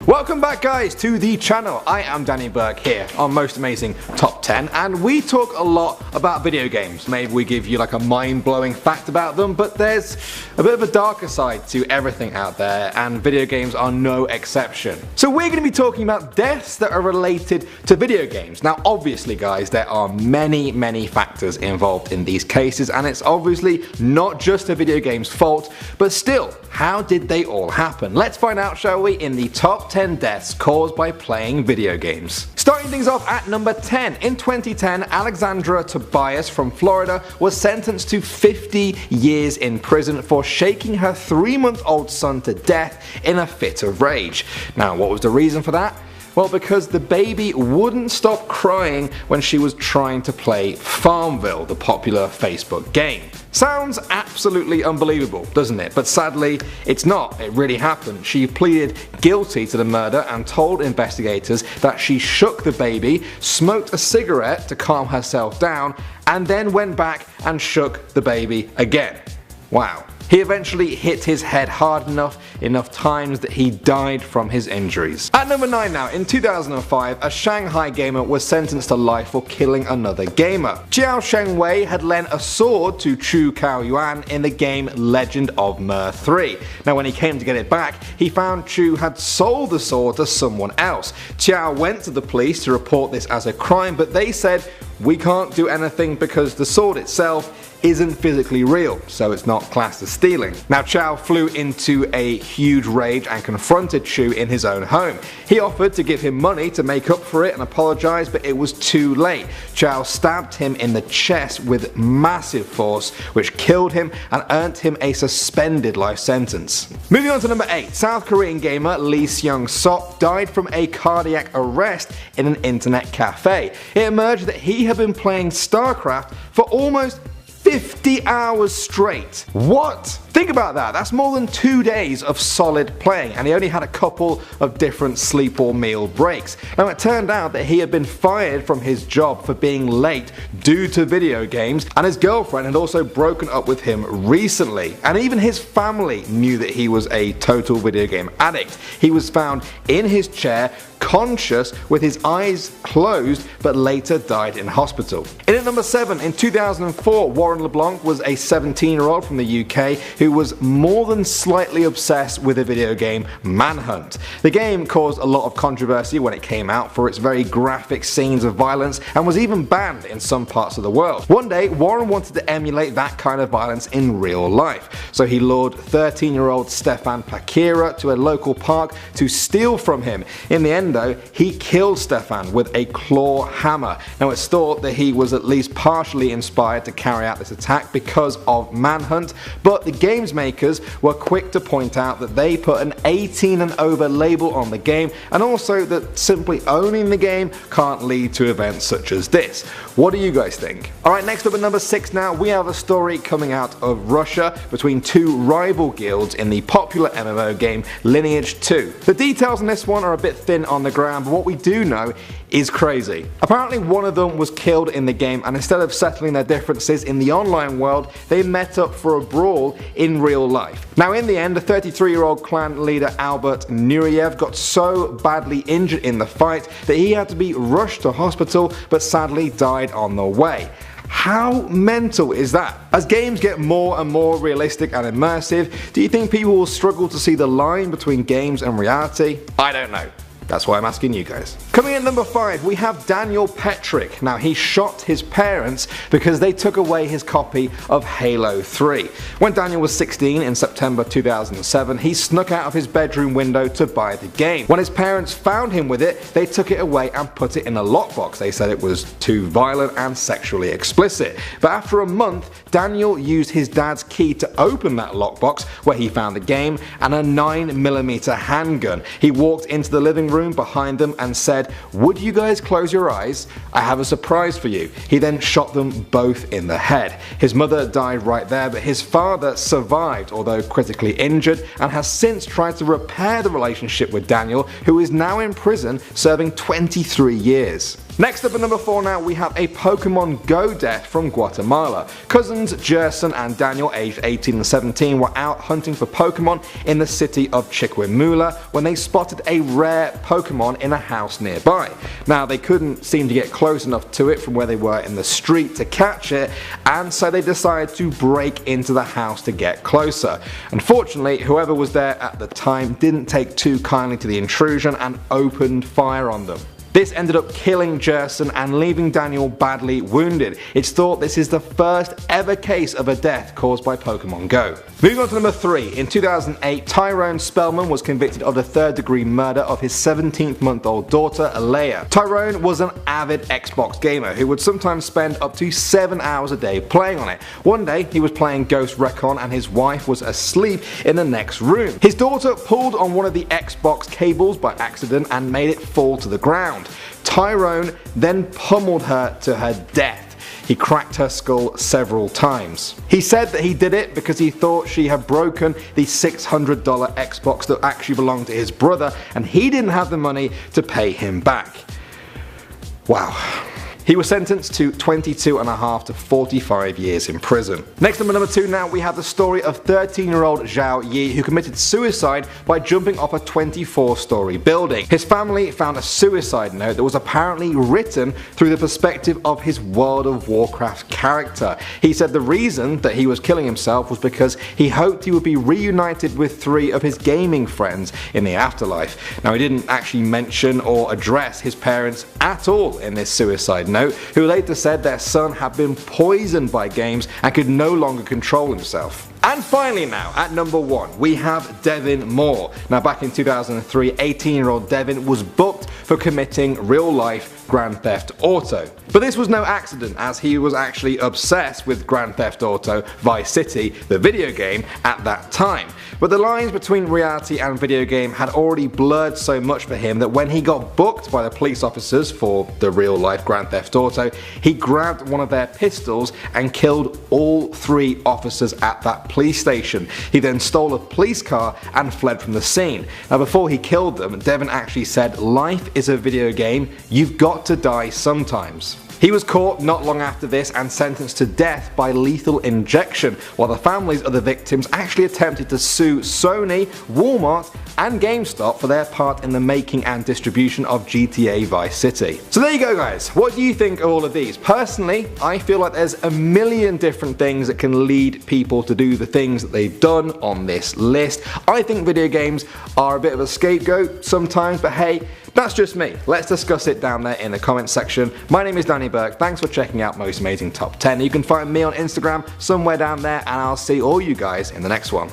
Welcome back guys to the channel. I am Danny Burke here on Most Amazing Top 10, and we talk a lot about video games. Maybe we give you like a mind-blowing fact about them, but there's a bit of a darker side to everything out there, and video games are no exception. So we're going to be talking about deaths that are related to video games. Now obviously guys, there are many factors involved in these cases, and it's obviously not just a video game's fault, but still, how did they all happen? Let's find out, shall we, in the top 10 deaths caused by playing video games. Starting things off at number 10. In 2010, Alexandra Tobias from Florida was sentenced to 50 years in prison for shaking her 3-month-old son to death in a fit of rage. Now, what was the reason for that? Well, because the baby wouldn't stop crying when she was trying to play Farmville, the popular Facebook game. Sounds absolutely unbelievable, doesn't it? But sadly, it's not. It really happened. She pleaded guilty to the murder and told investigators that she shook the baby, smoked a cigarette to calm herself down, and then went back and shook the baby again. Wow. He eventually hit his head hard enough times that he died from his injuries. At number 9 now, in 2005, a Shanghai gamer was sentenced to life for killing another gamer. Jiao Shengwei had lent a sword to Chu Kaoyuan in the game Legend of Mer 3. Now when he came to get it back, he found Chu had sold the sword to someone else. Jiao went to the police to report this as a crime, but they said, "We can't do anything because the sword itself isn't physically real, so it's not classed as stealing." Now Chow flew into a huge rage and confronted Chu in his own home. He offered to give him money to make up for it and apologize, but it was too late. Chow stabbed him in the chest with massive force, which killed him and earned him a suspended life sentence. Moving on to number 8, South Korean gamer Lee Seung-sop died from a cardiac arrest in an internet cafe. It emerged that he had been playing StarCraft for almost 50 hours straight. What? Think about that, that's more than 2 days of solid playing, and he only had a couple of different sleep or meal breaks. Now it turned out that he had been fired from his job for being late due to video games, and his girlfriend had also broken up with him recently, and even his family knew that he was a total video game addict. He was found in his chair, conscious with his eyes closed, but later died in hospital. In at number 7, in 2004, Warren LeBlanc was a 17-year-old from the UK who was more than slightly obsessed with the video game Manhunt. The game caused a lot of controversy when it came out for its very graphic scenes of violence and was even banned in some parts of the world. One day, Warren wanted to emulate that kind of violence in real life, so he lured 13-year-old Stefan Pakira to a local park to steal from him. In the end though, he killed Stefan with a claw hammer. Now it's thought that he was at least partially inspired to carry out this attack because of Manhunt, but the games makers were quick to point out that they put an 18 and over label on the game, and also that simply owning the game can't lead to events such as this. What do you guys think? Alright, next up at number 6 now, we have a story coming out of Russia between two rival guilds in the popular MMO game Lineage 2. The details on this one are a bit thin on the ground, but what we do know is crazy. Apparently one of them was killed in the game, and instead of settling their differences in the online world, they met up for a brawl in real life. Now in the end, the 33-year-old clan leader Albert Nureyev got so badly injured in the fight that he had to be rushed to hospital, but sadly died on the way. How mental is that? As games get more and more realistic and immersive, do you think people will struggle to see the line between games and reality? I don't know. That's why I'm asking you guys. Coming in at number 5, we have Daniel Petrick. Now he shot his parents because they took away his copy of Halo 3. When Daniel was 16 in September 2007, he snuck out of his bedroom window to buy the game. When his parents found him with it, they took it away and put it in a lockbox. They said it was too violent and sexually explicit. But after a month, Daniel used his dad's key to open that lockbox where he found the game and a 9mm handgun. He walked into the living room behind them and said, "Would you guys close your eyes? I have a surprise for you." He then shot them both in the head. His mother died right there, but his father survived, although critically injured, and has since tried to repair the relationship with Daniel, who is now in prison serving 23 years. Next up at number 4 now, we have a Pokemon Go death from Guatemala. Cousins Jerson and Daniel, aged 18 and 17, were out hunting for Pokemon in the city of Chiquimula when they spotted a rare Pokemon in a house nearby. Now, they couldn't seem to get close enough to it from where they were in the street to catch it, and so they decided to break into the house to get closer. Unfortunately, whoever was there at the time didn't take too kindly to the intrusion and opened fire on them. This ended up killing Jerson and leaving Daniel badly wounded. It's thought this is the first ever case of a death caused by Pokemon Go. Moving on to number 3, in 2008, Tyrone Spellman was convicted of the third-degree murder of his 17-month-old daughter, Alea. Tyrone was an avid Xbox gamer who would sometimes spend up to 7 hours a day playing on it. One day, he was playing Ghost Recon and his wife was asleep in the next room. His daughter pulled on one of the Xbox cables by accident and made it fall to the ground. Tyrone then pummeled her to her death. He cracked her skull several times. He said that he did it because he thought she had broken the $600 Xbox that actually belonged to his brother and he didn't have the money to pay him back. Wow. He was sentenced to 22.5 to 45 years in prison. Next up at number 2 now, we have the story of 13-year-old Zhao Yi who committed suicide by jumping off a 24-story building. His family found a suicide note that was apparently written through the perspective of his World of Warcraft character. He said the reason that he was killing himself was because he hoped he would be reunited with 3 of his gaming friends in the afterlife. Now, he didn't actually mention or address his parents at all in this suicide note, who later said their son had been poisoned by games and could no longer control himself. And finally now, at number 1, we have Devin Moore. Now, back in 2003, 18-year-old Devin was booked for committing real-life Grand Theft Auto. But this was no accident, as he was actually obsessed with Grand Theft Auto Vice City, the video game, at that time. But the lines between reality and video game had already blurred so much for him that when he got booked by the police officers for the real-life Grand Theft Auto, he grabbed one of their pistols and killed all 3 officers at that police station. He then stole a police car and fled from the scene. Now, before he killed them, Devin actually said, "Life is a video game, you've got to die sometimes." He was caught not long after this and sentenced to death by lethal injection, while the families of the victims actually attempted to sue Sony, Walmart and GameStop for their part in the making and distribution of GTA Vice City. So there you go, guys. What do you think of all of these? Personally, I feel like there's a million different things that can lead people to do the things that they've done on this list. I think video games are a bit of a scapegoat sometimes, but hey, that's just me. Let's discuss it down there in the comments section. My name is Danny Burke. Thanks for checking out Most Amazing Top 10. You can find me on Instagram somewhere down there, and I'll see all you guys in the next one.